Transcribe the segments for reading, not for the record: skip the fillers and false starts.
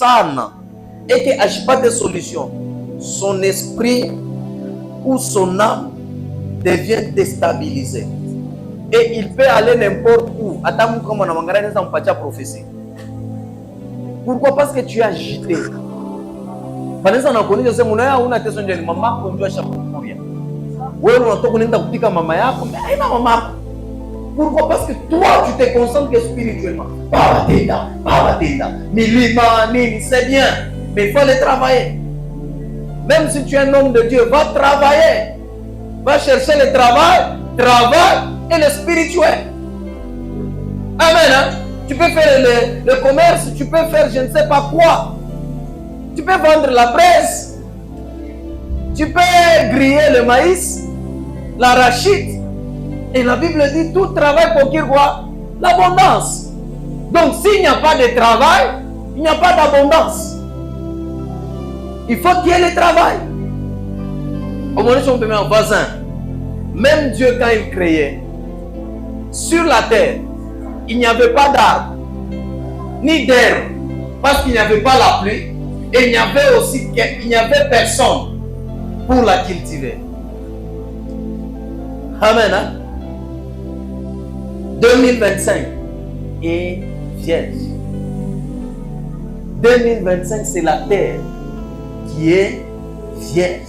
sana et qu'il pas de solution, son esprit ou son âme devient déstabilisé. Et il peut aller n'importe où. Attends, comme on a mangé dans une prophétie. Pourquoi? Parce que tu es agité. Par exemple, on connaît, je sais, mon aya, on a été sonné, maman, on doit chaque fois rien. Oui, on a tout dit que maman, mais maman. Pourquoi? Parce que toi, tu te concentres que spirituellement. Pas mais lui, c'est bien. Mais il faut aller travailler. Même si tu es un homme de Dieu, va travailler. Va chercher le travail et le spirituel. Amen. Hein? Tu peux faire le commerce, tu peux faire je ne sais pas quoi. Tu peux vendre la presse. Tu peux griller le maïs, l'arachide. Et la Bible dit tout travail procure quoi? L'abondance. Donc s'il n'y a pas de travail, il n'y a pas d'abondance. Il faut qu'il y ait le travail. Au moins, si on peut mettre en voisin, même Dieu, quand il créait, sur la terre, il n'y avait pas d'arbre, ni d'herbe, parce qu'il n'y avait pas la pluie, et il n'y avait personne pour la cultiver. Amen. Hein? 2025 est vierge. 2025, c'est la terre qui est vierge.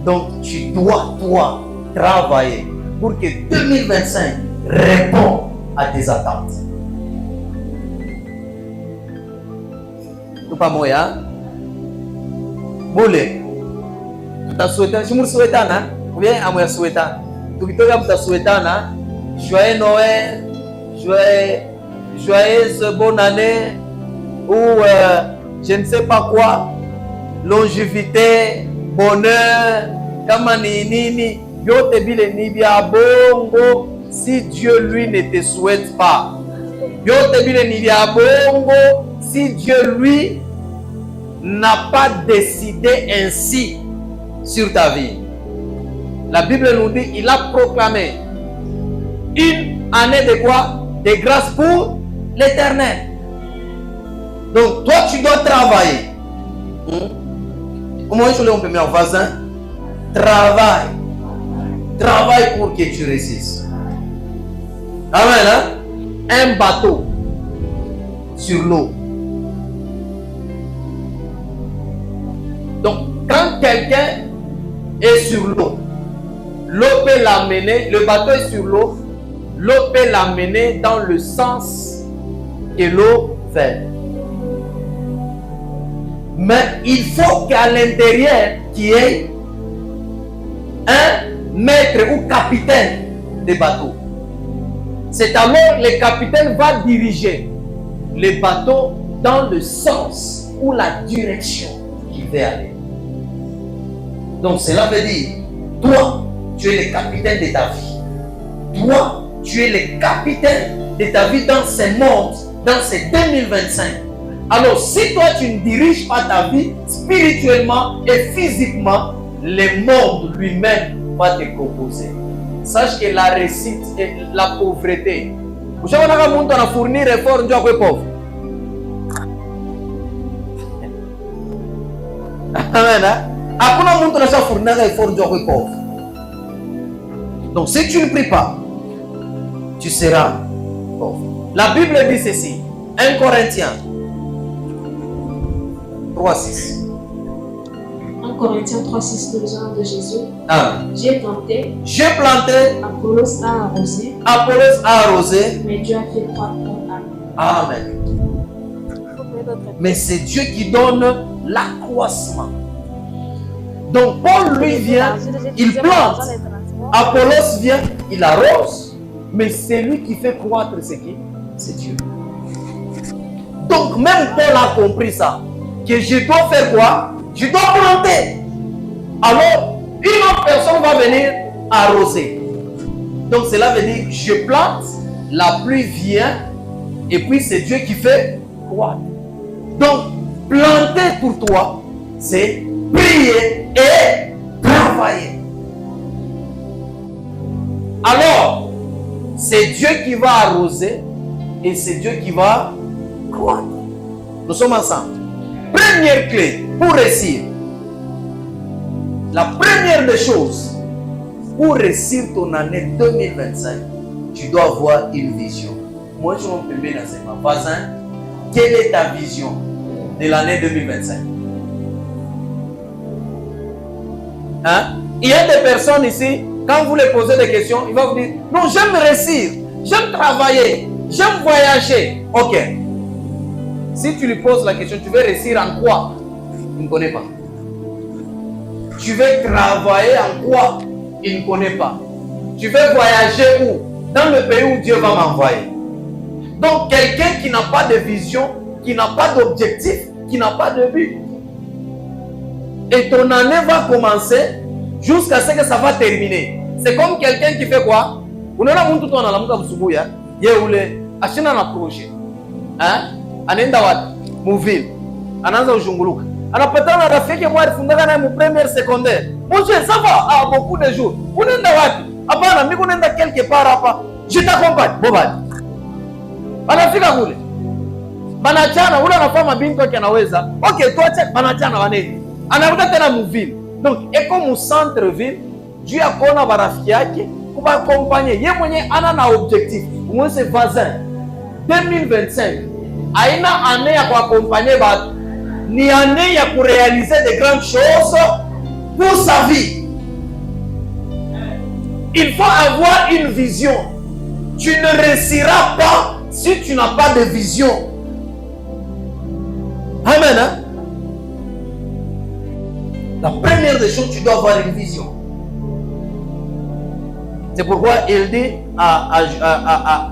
Donc, tu dois, toi, travailler pour que 2025 réponde à tes attentes. Tout pas moyen. Boulé. Tu as souhaité, je me souhaite, hein? Ou bien, à moi, souhaité. Tu as souhaité, hein? Joyeux Noël, joyeuse bonne année, ou je ne sais pas quoi, longévité, bonheur, kamanini, yote bile nibia bongo, si Dieu lui ne te souhaite pas. Yote bile nibia bongo, si Dieu lui n'a pas décidé ainsi sur ta vie. La Bible nous dit, il a proclamé une année de quoi? De grâce pour l'éternel. Donc, toi, tu dois travailler. Comment on peut mettre en voisin? Travaille. Travaille pour que tu réussisses. Amen. Hein? Un bateau sur l'eau. Donc, quand quelqu'un est sur l'eau, l'eau peut l'amener, le bateau est sur l'eau, l'eau peut l'amener dans le sens que l'eau fait. Mais il faut qu'à l'intérieur, qu'il y ait un maître ou capitaine de bateau. C'est alors le capitaine va diriger le bateau dans le sens ou la direction qu'il veut aller. Donc cela veut dire, toi, tu es le capitaine de ta vie. Toi, tu es le capitaine de ta vie dans ce monde, dans ce 2025. Alors, si toi, tu ne diriges pas ta vie spirituellement et physiquement, le monde lui-même va te composer. Sache que la réussite et la pauvreté. Vous savez, on a fournir effort, on est pauvre. Amen. Après, on a fournir effort, on est pauvre. Donc, si tu ne pries pas, tu seras pauvre. La Bible dit ceci, 1 Corinthiens 3:6. 1 Corinthiens 3:6, le genre de Jésus. Amen. J'ai planté, Apollos a arrosé, mais Dieu a fait croître. Amen. Mais c'est Dieu qui donne l'accroissement. Donc Paul lui vient, il plante. Apollos vient, il arrose. Mais c'est lui qui fait croître ce qui? C'est Dieu. Donc même Paul a compris ça. Que je dois faire quoi? Je dois planter. Alors, une autre personne va venir arroser. Donc cela veut dire, je plante, la pluie vient, et puis c'est Dieu qui fait croître. Donc, planter pour toi, c'est prier et travailler. Alors, c'est Dieu qui va arroser et c'est Dieu qui va croître. Nous sommes ensemble. première clé pour réussir, la première des choses, pour réussir ton année 2025, tu dois avoir une vision. Moi, je me permets d'enseigner ma voisin, quelle est ta vision de l'année 2025? Hein? Il y a des personnes ici, quand vous les posez des questions, ils vont vous dire, non, j'aime réussir, j'aime travailler, j'aime voyager. Ok. Si tu lui poses la question, tu veux réussir en quoi? Il ne connaît pas. Tu veux travailler en quoi? Il ne connaît pas. Tu veux voyager où? Dans le pays où Dieu va m'envoyer. Donc, quelqu'un qui n'a pas de vision, qui n'a pas d'objectif, qui n'a pas de but. Et ton année va commencer jusqu'à ce que ça va terminer. C'est comme quelqu'un qui fait quoi? On a un tout la muka busubuya, yeule, achina na projet. Hein? Anenda wat, muville. Anaanza ushunguluka. Anapatana na rafiki mwa alifundaka naye mu première secondaire. Monsieur, ça va? Ah, beaucoup de jours. Unaenda wapi? Hapana, mimi unaenda quelque part hapa. Je t'accompagne. Bobadi. Anafika kule. Banachana, ule anafanya binti yake anaweza. Okay, tuache banachana wanene. Anaruka tena muville. Donc, eko mu centre ville, Dieu a kona barafiki yake kuba accompagner. Ye mwenye ana na objectif. Moi c'est voisin. 2025. Aina année ya accompagner ba ni année ya pour réaliser de grandes choses pour sa vie. Il faut avoir une vision. Tu ne réussiras pas si tu n'as pas de vision. Amen. Hein? La première des choses, tu dois avoir une vision. C'est pourquoi il dit à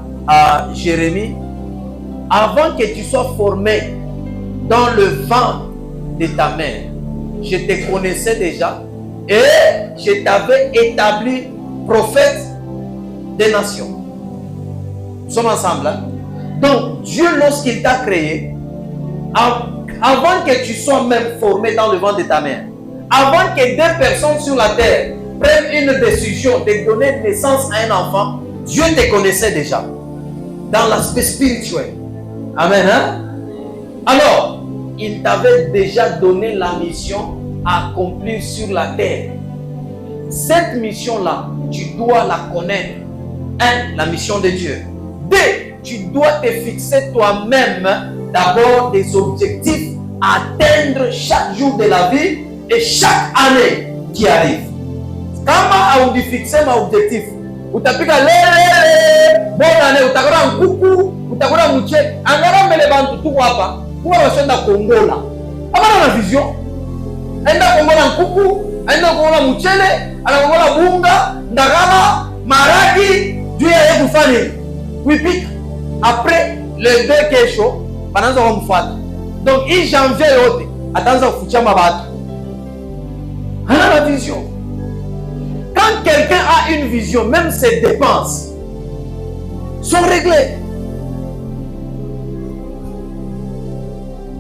Jérémie, avant que tu sois formé dans le ventre de ta mère, je te connaissais déjà et je t'avais établi prophète des nations. Nous sommes ensemble. Hein? Donc, Dieu, lorsqu'il t'a créé, avant que tu sois même formé dans le ventre de ta mère, avant que deux personnes sur la terre prennent une décision de donner naissance à un enfant, Dieu te connaissait déjà dans l'aspect spirituel. Amen. Hein? Alors, il t'avait déjà donné la mission à accomplir sur la terre. Cette mission-là, tu dois la connaître. 1. La mission de Dieu. 2. Tu dois te fixer toi-même d'abord des objectifs à atteindre chaque jour de la vie et chaque année qui arrive. Kama au fixer mon objectif, utapika lele, bonne année, utakora nkuku, utakora mche, angara mbele bantu tuko hapa, kuwa wasenda Kongola. Abana na vision. Enda Kongola nkuku, enda Kongola mchele, enda Kongola bunga, ndagala, maragi, Dieu a kufanya. Wipika. Après les deux kesho, bananza kumfuata. Donc, in janvier yote, atanza kufucha mabatu. Hana la vision. Quand quelqu'un a une vision, même ses dépenses sont réglées.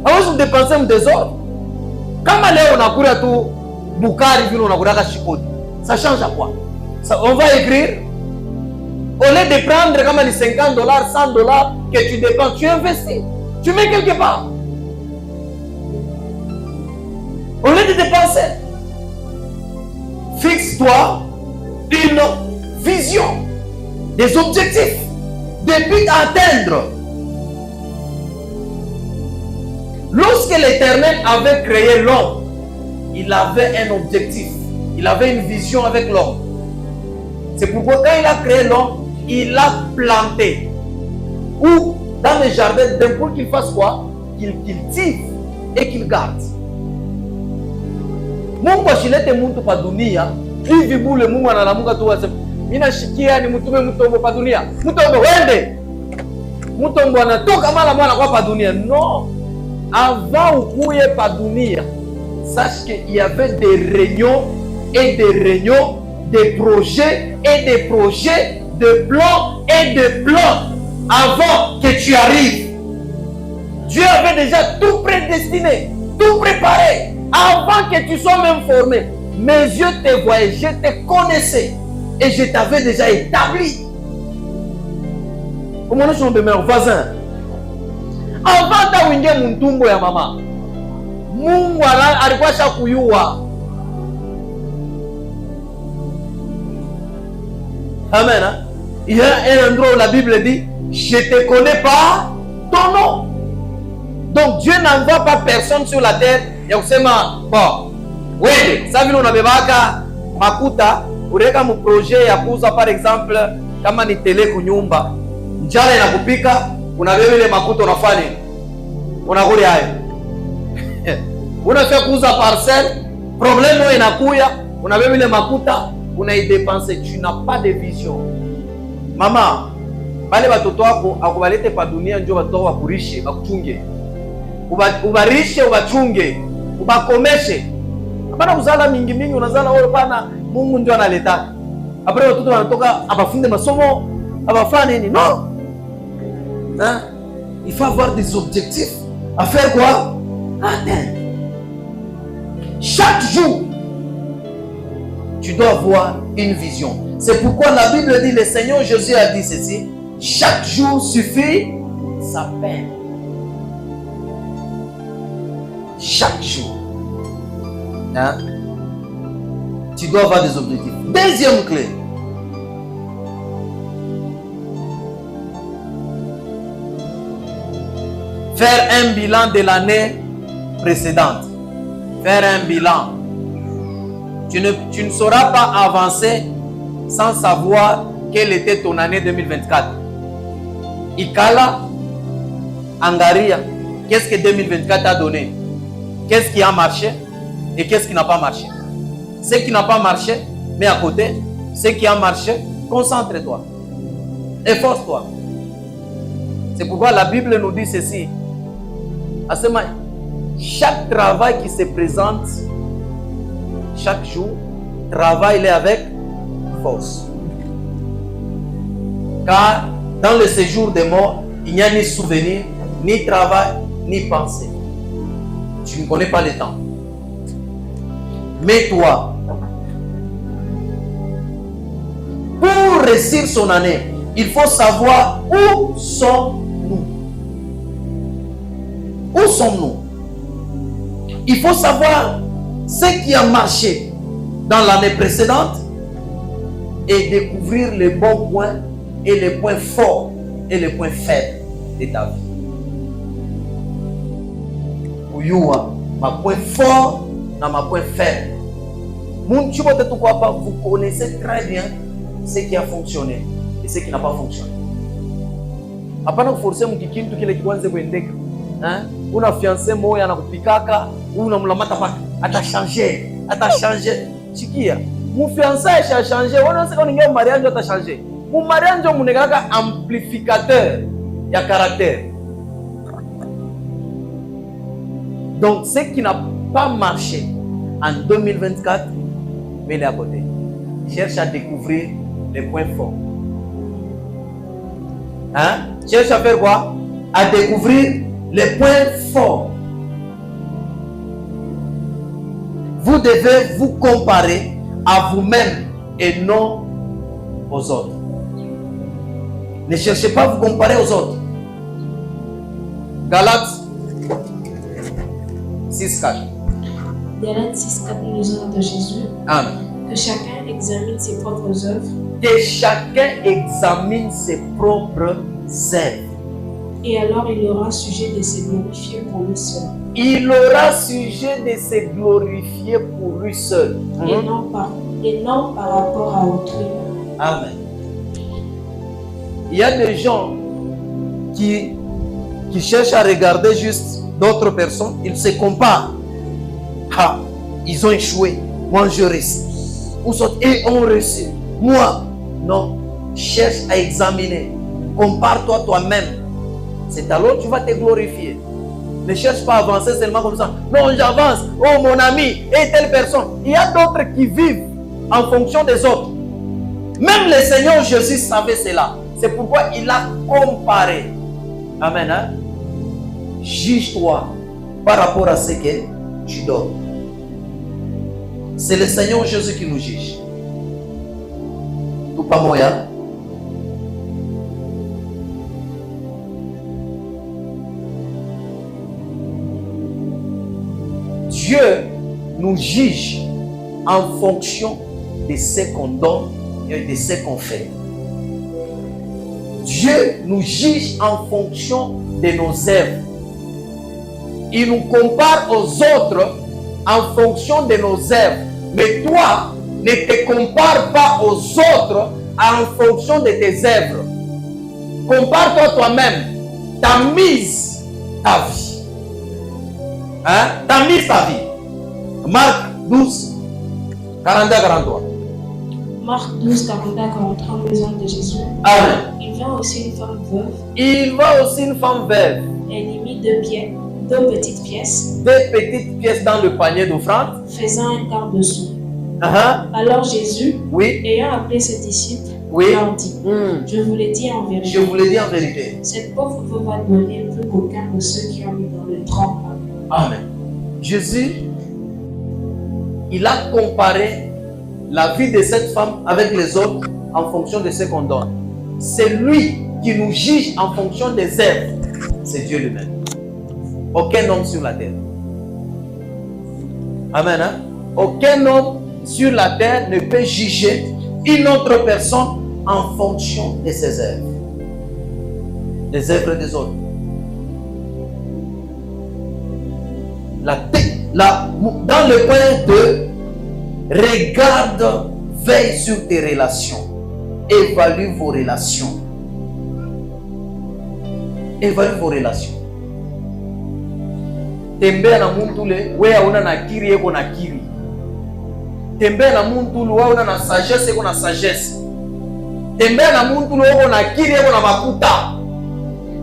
Alors, je dépense un désordre. Quand on a couru tout Bukari, on a couru à Chipodi, ça change à quoi? Ça, on va écrire. Au lieu de prendre comme les $50, $100 que tu dépenses, tu investis. Tu mets quelque part. Au lieu de dépenser, fixe-toi une vision, des objectifs, des buts à atteindre. Lorsque l'Éternel avait créé l'homme, il avait un objectif, il avait une vision avec l'homme. C'est pourquoi quand il a créé l'homme, il l'a planté. Ou dans le jardin, pour qu'il fasse quoi? Qu'il cultive et qu'il garde. Mungu ashilete muntu pa dunia hivi bule. Mungu analamuka tu asema mimi nashikia ni mtume mtombo pa dunia. Mtombo wende. Mtombo anatoka mara mwana kwa pa dunia. Non. Avant ukuye pa dunia, sache qu'il y avait des réunions et des réunions, des projets et des projets, de plans et de plans avant que tu arrives. Dieu avait déjà tout prédestiné, tout préparé. Avant que tu sois même formé, mes yeux te voyaient, je te connaissais et je t'avais déjà établi. Comment nous sommes de mes voisins? Avant d'avoir mon tombeau ya maman, Mungu alikuwa shakuyua. Amen. Hein? Il y a un endroit où la Bible dit, je te connais par ton nom. Donc Dieu n'envoie pas personne sur la terre. Ya kusema, bon, oui, ça vile unabebaka makuta, ureka mu projet ya kuuza par exemple, kama ni tele kunyumba, njala inakupika, unabeba ile makuta unafanya nini? Unakuli hayo. Unafika kuuza parcelle, problème inakuya, unabeba ile makuta, unaidepenser, tu n'as pas de vision. Mama, bale batoto wako akubalete pa dunia njo batoto wakurishe, bakuchunge. Ubarishe, ubachunge, ubakomeshe. Hapana kuzala mingi mingi, unazala wewe pana, Mungu ndio analeta. Après watoto wanatoka abafunde masomo, abafanye nini? Non. Hein? Il faut avoir des objectifs. À faire quoi? Atteindre. Chaque jour, tu dois avoir une vision. C'est pourquoi la Bible dit, le Seigneur Jésus a dit ceci, chaque jour suffit sa peine. Chaque jour. Hein? Tu dois avoir des objectifs. Deuxième clé. Faire un bilan de l'année précédente. Faire un bilan. Tu ne sauras pas avancer sans savoir quelle était ton année 2024. Ikala, Angaria, qu'est-ce que 2024 a donné? Qu'est-ce qui a marché et qu'est-ce qui n'a pas marché? Ce qui n'a pas marché, mets à côté. Ce qui a marché, concentre-toi. Efforce-toi. C'est pourquoi la Bible nous dit ceci. Chaque travail qui se présente chaque jour, travaille avec force. Car dans le séjour des morts, il n'y a ni souvenir, ni travail, ni pensée. Tu ne connais pas le temps. Mais toi, pour réussir son année, il faut savoir où sommes-nous. Où sommes-nous? Il faut savoir ce qui a marché dans l'année précédente et découvrir les bons points et les points forts et les points faibles de ta vie. Uyua, ma point fort dans ma point faible. Vous connaissez très bien ce qui a fonctionné et ce qui n'a pas fonctionné. Hapana kuforce mkikintu kile kiwanze kuendeka. Una fiancé moya anakupikaka, unamlamata paka, atachanger. Chikia, mon fiancé a changé, on sait qu'on est en mariage a changé. Mon mariage on est un amplificateur de caractère. Donc ce qui n'a pas marché en 2024, mets-le à côté. Cherche à découvrir les points forts. Cherche à faire quoi? À découvrir les points forts. Vous devez vous comparer à vous-même et non aux autres. Ne cherchez pas à vous comparer aux autres. Galates 6:4. Galates 6:4 nous ordre de Jésus. Amen. Que chacun examine ses propres œuvres. Que chacun examine ses propres œuvres. Et alors il aura sujet de se glorifier pour lui seul. Il aura sujet de se glorifier pour lui seul. Et non par rapport à autrui. Amen. Il y a des gens qui cherchent à regarder juste d'autres personnes. Ils se comparent. Ils ont échoué. Moi, je réussis. Et ont réussi. Moi, non. Cherche à examiner. Compare-toi toi-même. C'est alors que tu vas te glorifier. Ne cherche pas à avancer seulement comme ça. Non, j'avance. Oh, mon ami, et telle personne. Il y a d'autres qui vivent en fonction des autres. Même le Seigneur Jésus savait cela. C'est pourquoi il a comparé. Amen. Juge-toi par rapport à ce que tu donnes. C'est le Seigneur Jésus qui nous juge. Tout pas moyen. Dieu nous juge en fonction de ce qu'on donne et de ce qu'on fait. Dieu nous juge en fonction de nos œuvres. Il nous compare aux autres en fonction de nos œuvres. Mais toi, ne te compare pas aux autres en fonction de tes œuvres. Compare-toi toi-même. Tu mise ta vie. Hein? Tu as mis ta vie. Marc 12, 42-43. Marc 12, 42-43, maison de Jésus. Amen. Il vint aussi une femme veuve. Il va aussi une femme veuve. Elle y mit deux petites pièces. Deux petites pièces dans le panier d'offrande. Faisant un quart de sou. Alors Jésus, oui, ayant appelé ses disciples, oui, leur dit, je vous l'ai dit en vérité. Je vous l'ai dit en vérité. Cette pauvre veuve va donner plus qu'aucun de ceux qui ont mis dans le trempe. Amen. Jésus, il a comparé la vie de cette femme avec les autres en fonction de ce qu'on donne. C'est lui qui nous juge en fonction des œuvres. C'est Dieu lui-même. Aucun homme sur la terre. Amen. Hein? Aucun homme sur la terre ne peut juger une autre personne en fonction de ses œuvres. Les œuvres des autres. Dans le point 2, regarde, veille sur tes relations. Évalue vos relations. Évalue vos relations. Tembea na muntu ule, wewe hauna na akili yako na akili. Tembea na muntu ule, wewe una na sagesse yako na sagesse. Tembea na muntu ule, wewe una akili yako na makuta.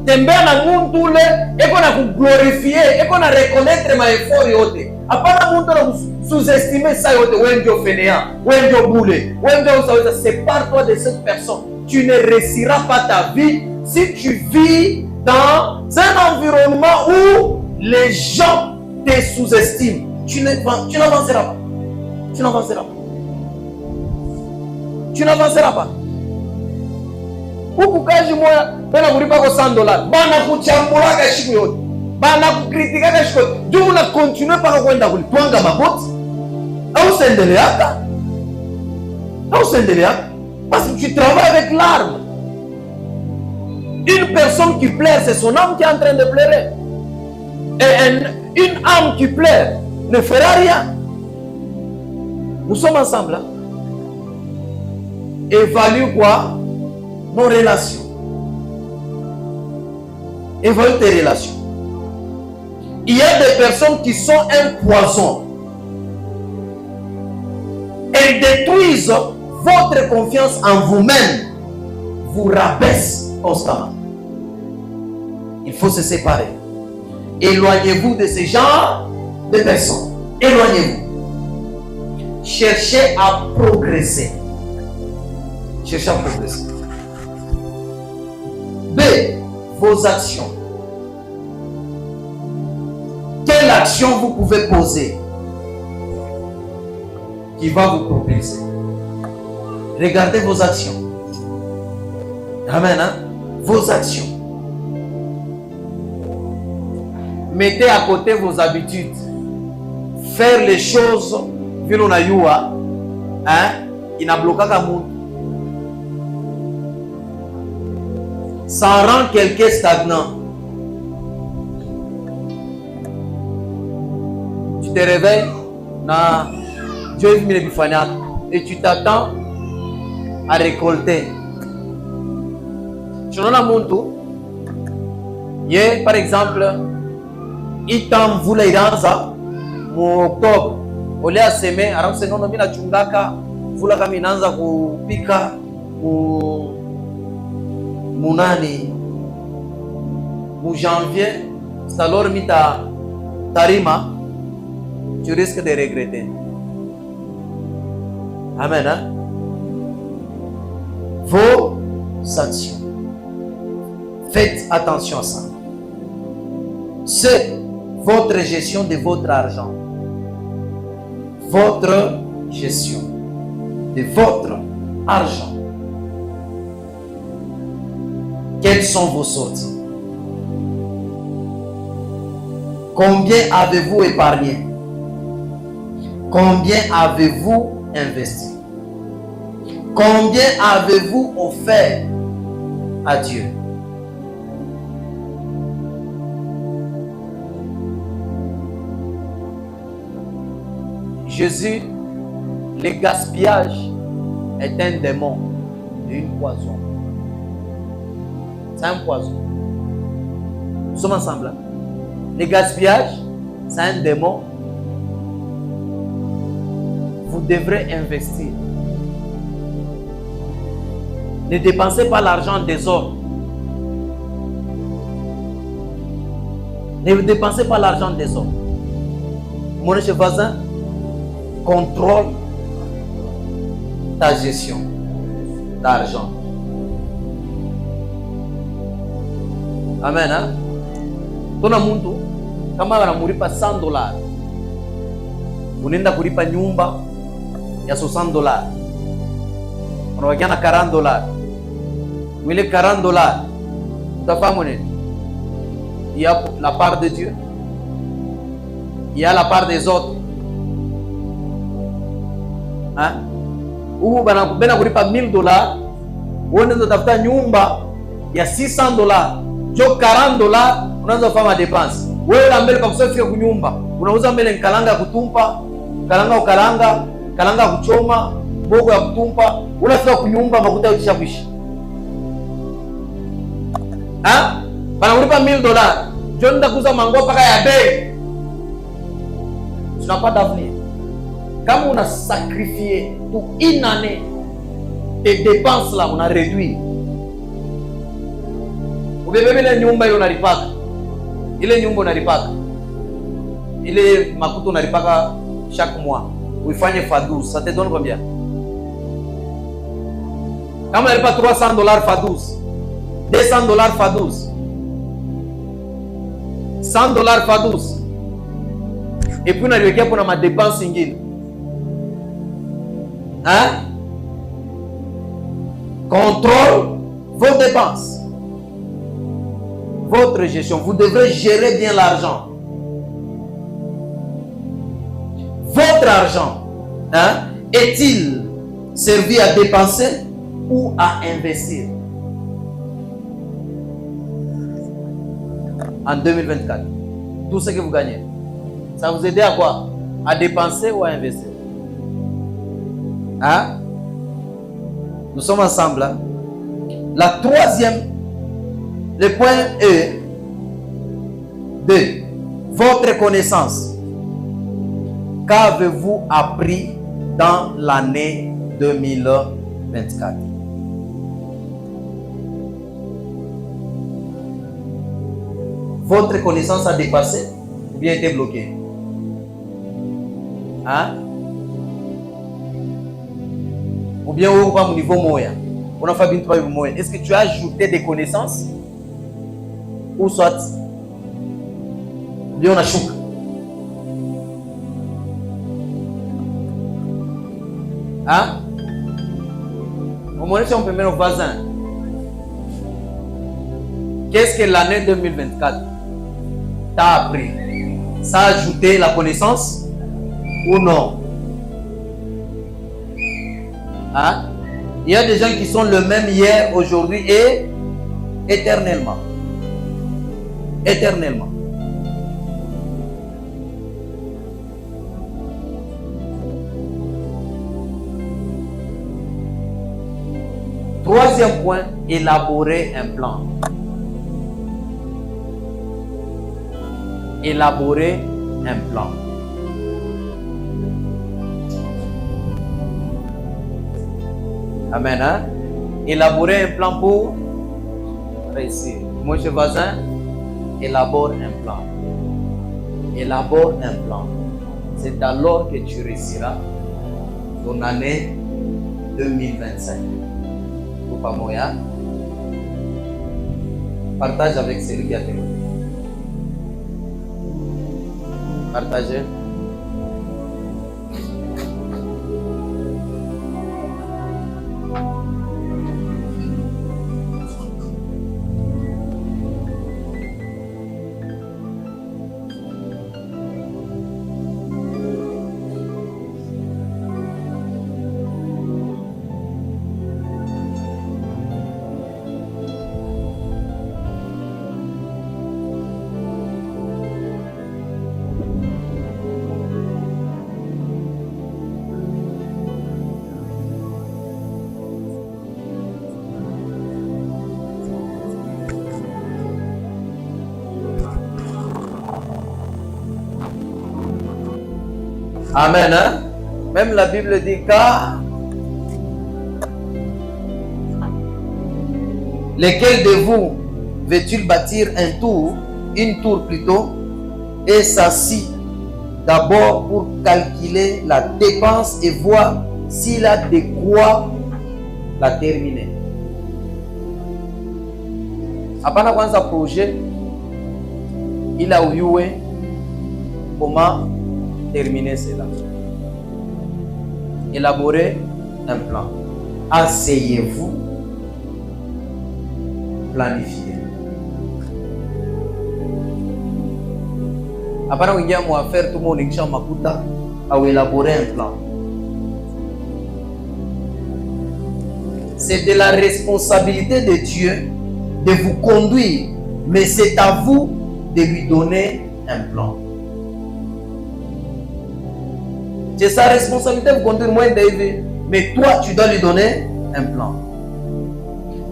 Tembea na muntu ule, eko na kuglorifier, eko na reconnaître ma effort yote. Hapana muntu na sous-estimer ça yote, wewe ndio fainéant, wewe ndio bule, wewe ndio usaweza. Sépare-toi de cette personne. Tu ne réussiras pas ta vie si tu vis dans un environnement où les gens te sous-estiment. Tu n'avanceras pas. Tu n'avanceras pas. Tu n'avanceras pas. Huku kazi moya pena kulipa kwa $100. Bana kuchambula kashiku yote. Bana kukritika kashiku yote. Juu una continue paka kwenda kulipwanga magoti. Au s'endeleaka. Au s'endeleaka. Parce que tu travailles avec l'arme. Une personne qui pleure, c'est son âme qui est en train de pleurer. Et une âme qui pleure ne fera rien. Nous sommes ensemble. Hein? Évalue quoi? Nos relations. Évalue tes relations. Il y a des personnes qui sont un poison. Elles détruisent votre confiance en vous-même. Vous rabaissent constamment. Il faut se séparer. Éloignez-vous de ce genre de personnes. Éloignez-vous. Cherchez à progresser. Cherchez à progresser. B. Vos actions. Quelle action vous pouvez poser qui va vous propulser? Regardez vos actions. Amen. Hein? Vos actions. Mettez à côté vos habitudes. Faire les choses vile unayua, inablokaka mutu. Ça rend quelqu'un stagnant. Tu te réveilles, Dieu vient de et tu t'attends à récolter. Tu n'en as muntu. Hier, par exemple, il t'en voulait iranza mu Octobre. Ole aseme aramse nono mimi nachungaka vula kama inaanza kupika munani mu janvier, c'est alors mita tarima, tu risques de regretter. Amen. Hein? Vos actions. Faites attention à ça. C'est votre gestion de votre argent. Votre gestion de votre argent. Quelles sont vos sorties? Combien avez-vous épargné? Combien avez-vous investi? Combien avez-vous offert à Dieu? Jésus, le gaspillage est un démon et une poison. C'est un poison. Nous sommes ensemble. Hein? Le gaspillage, c'est un démon. Vous devrez investir. Ne dépensez pas l'argent des autres. Ne dépensez pas l'argent des autres. Mon cher voisin, contrôle ta gestion d'argent. Amen. Hein? Tuna muntu kama wanamuripa $100, unaenda kulipa nyumba ya $60, unawakia na $40. Wile $40 utafahamu nini? Il y a la part de Dieu, il y a la part des autres. Hein? Ubu bana kulipa $1000, uone ndo tafuta nyumba ya $600, jo $40 unaanza kufanya dépense. Wewe la mbele kwa kusafika kunyumba, unauza mbele nkalanga kutumpa, kalanga kuchoma, bogo ya kutumpa, unafika kunyumba makuta yote shabishi. Ah? Bana kulipa $1000, jo nenda kuuza mango paka ya bei. Tu n'as pas d'avenir. Quand on a sacrifié pour une année, tes dépenses là, on a réduit. Ubebebe ile nyumba ile unalipaka. Ile nyumba unalipaka. Ile makuta unalipaka chaque mois. Uifanye fois 12, ça te donne combien? Kama unalipa $300 fois 12, $200 fois 12, $100 fois 12. Et puis unaliwekea pour ma dépense ingine. Hein? Contrôle vos dépenses, votre gestion. Vous devrez gérer bien l'argent. Votre argent, hein, est-il servi à dépenser ou à investir? En 2024, tout ce que vous gagnez, ça vous aide à quoi? À dépenser ou à investir? Hein? Nous sommes ensemble. Hein? La troisième, le point est de votre connaissance. Qu'avez-vous appris dans l'année 2024? Votre connaissance a dépassé ou bien été bloquée? Hein? Ou bien au niveau moyen. On a fait bien moyen. Est-ce que tu as ajouté des connaissances? Ou soit bien on a choqué. Hein? Au moins si on peut mettre nos voisins. Qu'est-ce que l'année 2024 t'a appris? Ça a ajouté la connaissance ou non? Hein? Il y a des gens qui sont le même hier, aujourd'hui et éternellement. Éternellement. Troisième point, élaborer un plan. Élaborer un plan. Amen. Hein? Élaborer un plan pour réussir. Mon cher voisin, élabore un plan. Élabore un plan. C'est alors que tu réussiras ton année 2025. Pas moyen. Partage avec celui qui a témoigné. Partagez. Amen. Hein? Même la Bible dit car lesquels de vous veut-il bâtir une tour plutôt, et s'assit d'abord pour calculer la dépense et voir s'il a de quoi la terminer. Apana kwanza projet, il a eu comment terminer cela. Élaborer un plan. Asseyez-vous, planifiez. Apana kuingia mu affaire tout le monde ikisha makuta au élaborer un plan. C'est de la responsabilité de Dieu de vous conduire, mais c'est à vous de lui donner un plan. C'est sa responsabilité de vous conduire, moi David, mais toi tu dois lui donner un plan.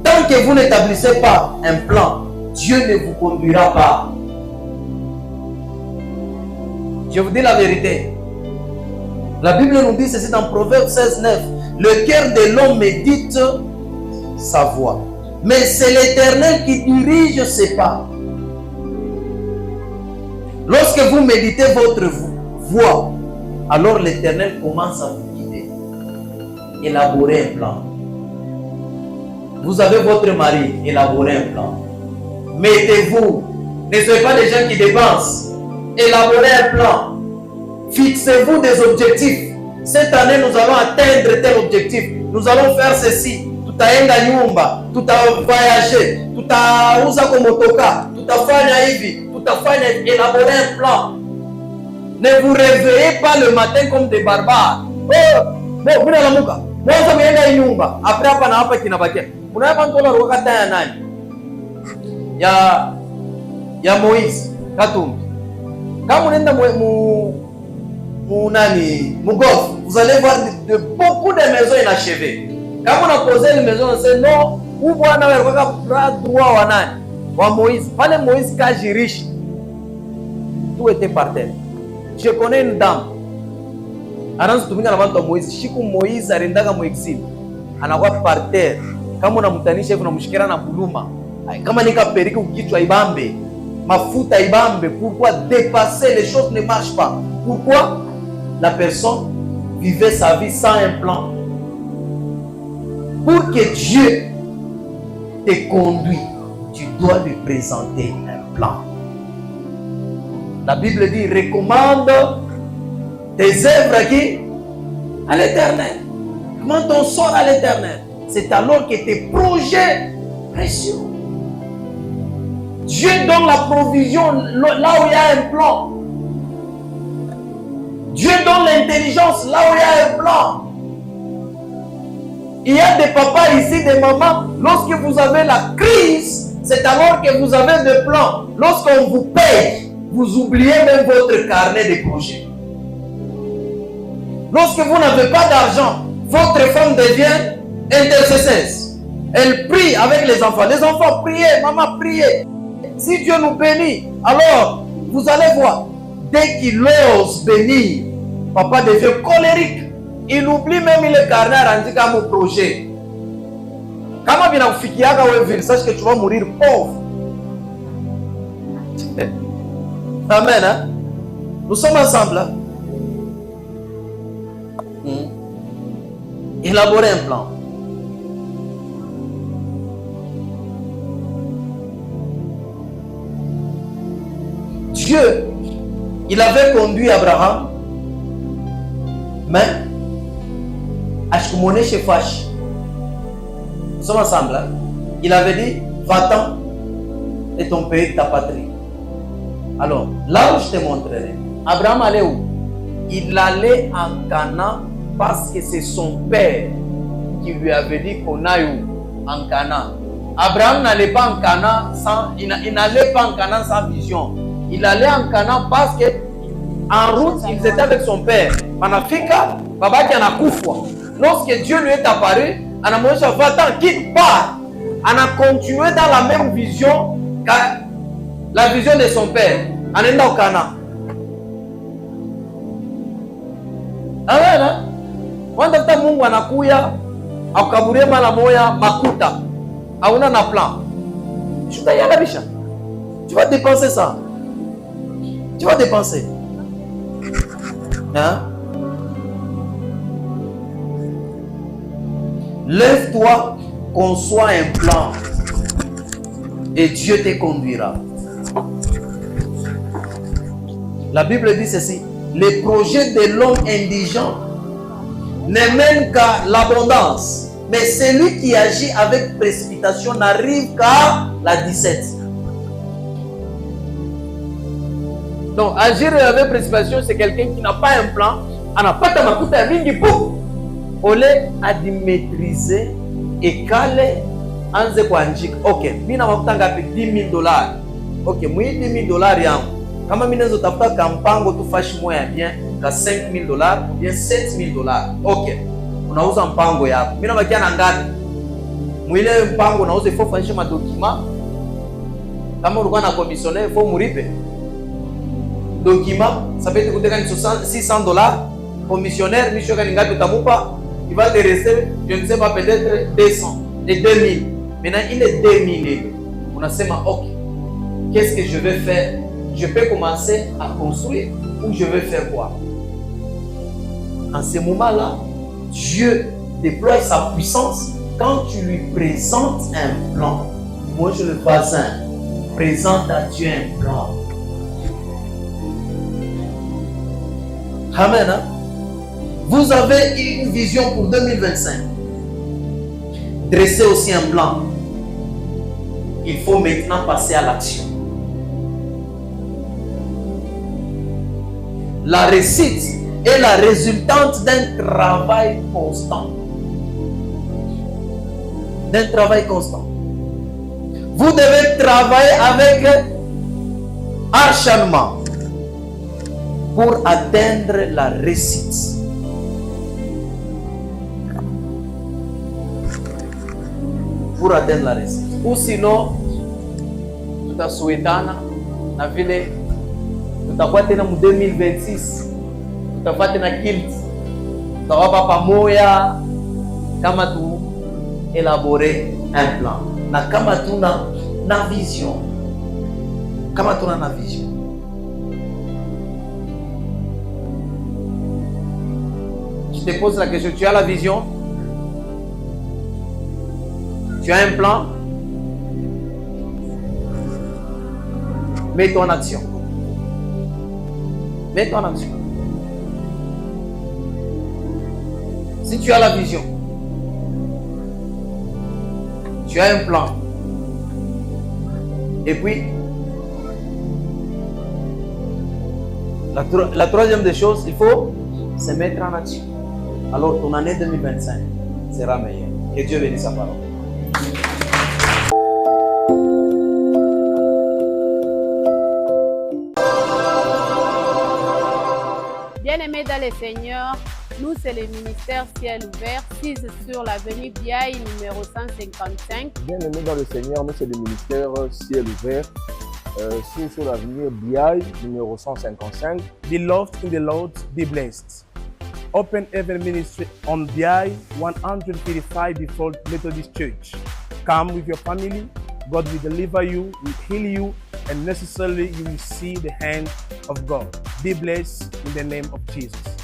Tant que vous n'établissez pas un plan, Dieu ne vous conduira pas. Je vous dis la vérité. La Bible nous dit ceci dans Proverbe 16, 9. Le cœur de l'homme médite sa voie, mais c'est l'Éternel qui dirige ses pas. Lorsque vous méditez votre voie, alors l'Éternel commence à vous guider. Élaborez un plan. Vous avez votre mari, élaborez un plan. Mettez-vous. Ne soyez pas des gens qui dépensent. Élaborez un plan. Fixez-vous des objectifs. Cette année, nous allons atteindre tel objectif. Nous allons faire ceci. Tutaenda nyumba, tutavoyager, tutauza kwa motoka, tutafanya hivi, tutafanya. Élaborer un plan. Ne vous réveillez pas le matin comme des barbares. Oh, bon, kuna la muka. Mwanzo mwenga nyumba. Après hapa na hapa kinabakia. Kuna hapa ntola rokata ya nani? Ya Moïse Katumbi. Quand vous êtes dans golf, vous allez voir beaucoup de maisons inachevées. Quand on a posé une maison, on sait non, où vous avez droit à Moïse. Pas le Moïse qui est riche. Tout était par terre. Je connais une dame. Anansi tumika na watu wa Moïse. Shiku Moïse arendaga mu exil. Anakuwa par terre. Kama unamtanisha hivi unamshikira na buluma. Kama nika periki ukichwa ibambe. Mafuta ibambe. Pourquoi dépasser les choses ne marchent pas? Pourquoi la personne vivait sa vie sans un plan? Pour que Dieu te conduise, tu dois lui présenter un plan. La Bible dit, recommande tes œuvres à qui? À l'Éternel. Comment on sort à l'Éternel? C'est alors que tes projets précieux. Dieu donne la provision là où il y a un plan. Dieu donne l'intelligence là où il y a un plan. Il y a des papas ici, des mamans. Lorsque vous avez la crise, c'est alors que vous avez des plans. Lorsqu'on vous paye, vous oubliez même votre carnet de projets. Lorsque vous n'avez pas d'argent, votre femme devient intercesseuse. Elle prie avec les enfants. Les enfants, priez, maman, priez. Si Dieu nous bénit, alors vous allez voir. Dès qu'il ose bénir, papa devient colérique. Il oublie même le carnet rendu comme un projet. Quand tu as sache que tu vas mourir pauvre. Amen. Hein? Nous sommes ensemble. Hein? Élaborer un plan. Dieu, il avait conduit Abraham, mais Ashkumone Shefash. Nous sommes ensemble. Hein? Il avait dit, va-t'en de ton pays, de ta patrie. Alors, là où je te montrerai, Abraham allait où? Il allait en Canaan parce que c'est son père qui lui avait dit qu'on aille où? En Canaan. Abraham n'allait pas en Canaan sans, il n'allait pas en Canaan sans vision. Il allait en Canaan parce que en route, ils étaient avec son père. Manafika, Baba qui en a koufwa. Lorsque Dieu lui est apparu, on a dit, va-t'en, quitte, pars. On a continué dans la même vision que la vision de son père. On est au Canaan. Amen. Wanatafuta Mungu anakuya akukaburie mara moya makuta. Hauna na plan. Tutayalabisha. Tu vas dépenser ça. Tu vas dépenser. Hein? Lève-toi, conçois un plan et Dieu te conduira. La Bible dit ceci: les projets de l'homme indigent ne mènent qu'à l'abondance, mais celui qui agit avec précipitation n'arrive qu'à la 17. Donc, agir avec précipitation, c'est quelqu'un qui n'a pas un plan, on n'a pas de makuta mingi pour au lieu de maîtriser et caler anze kwa njika. Ok, mina makuta ngapi? $10,000. Ok, mwi $10,000 yangu. Kama mimi nazo tafuta kampango tu fashi moya bien ka $5,000 ou bien $7,000. Ok, unauza mpango yako. Mimi nabakia na ngapi? Mwile mpango unauza ifo fanisha madokima. Kama ulikuwa na commissionnaire ifo muripe. Document, ça peut te coûter $600. Commissionnaire, Michel Kaninga Tamupa, il va te rester, je ne sais pas, peut-être 200 et 2000. Maintenant, il est 2000. On a dit, ok, qu'est-ce que je vais faire? Je peux commencer à construire ou je vais faire quoi? En ce moment-là, Dieu déploie sa puissance quand tu lui présentes un plan. Moi, je le voisin, présente à Dieu un plan. Amen. Hein? Vous avez une vision pour 2025. Dressez aussi un plan. Il faut maintenant passer à l'action. La réussite est la résultante d'un travail constant. D'un travail constant. Vous devez travailler avec acharnement pour atteindre la réussite. Pour atteindre la réussite. Ou sinon, tutasuetana na vile tutakuwa tena mu 2026, tutakuwa tena kilt, tutawapa pamoja kama tu élaborer un plan na kama tuna na vision, kama tuna na vision. Je te pose la question, tu as la vision? Tu as un plan? Mets-toi en action. Mets-toi en action. Si tu as la vision, tu as un plan, et puis la troisième des choses, il faut se mettre en action. Alors ton année 2025 sera meilleure. Que Dieu bénisse sa parole. Bien-aimés dans le Seigneur, nous c'est le ministère Ciel Ouvert, 6 sur l'avenue Biaï numéro 155. Bien-aimés dans le Seigneur, nous c'est le ministère Ciel Ouvert, 6 sur l'avenue Biaï numéro 155. Beloved in the Lord, be blessed. Open Heaven Ministry on Biaï 135 before Methodist Church. Come with your family. God will deliver you, will heal you, and necessarily you will see the hand of God. Be blessed in the name of Jesus.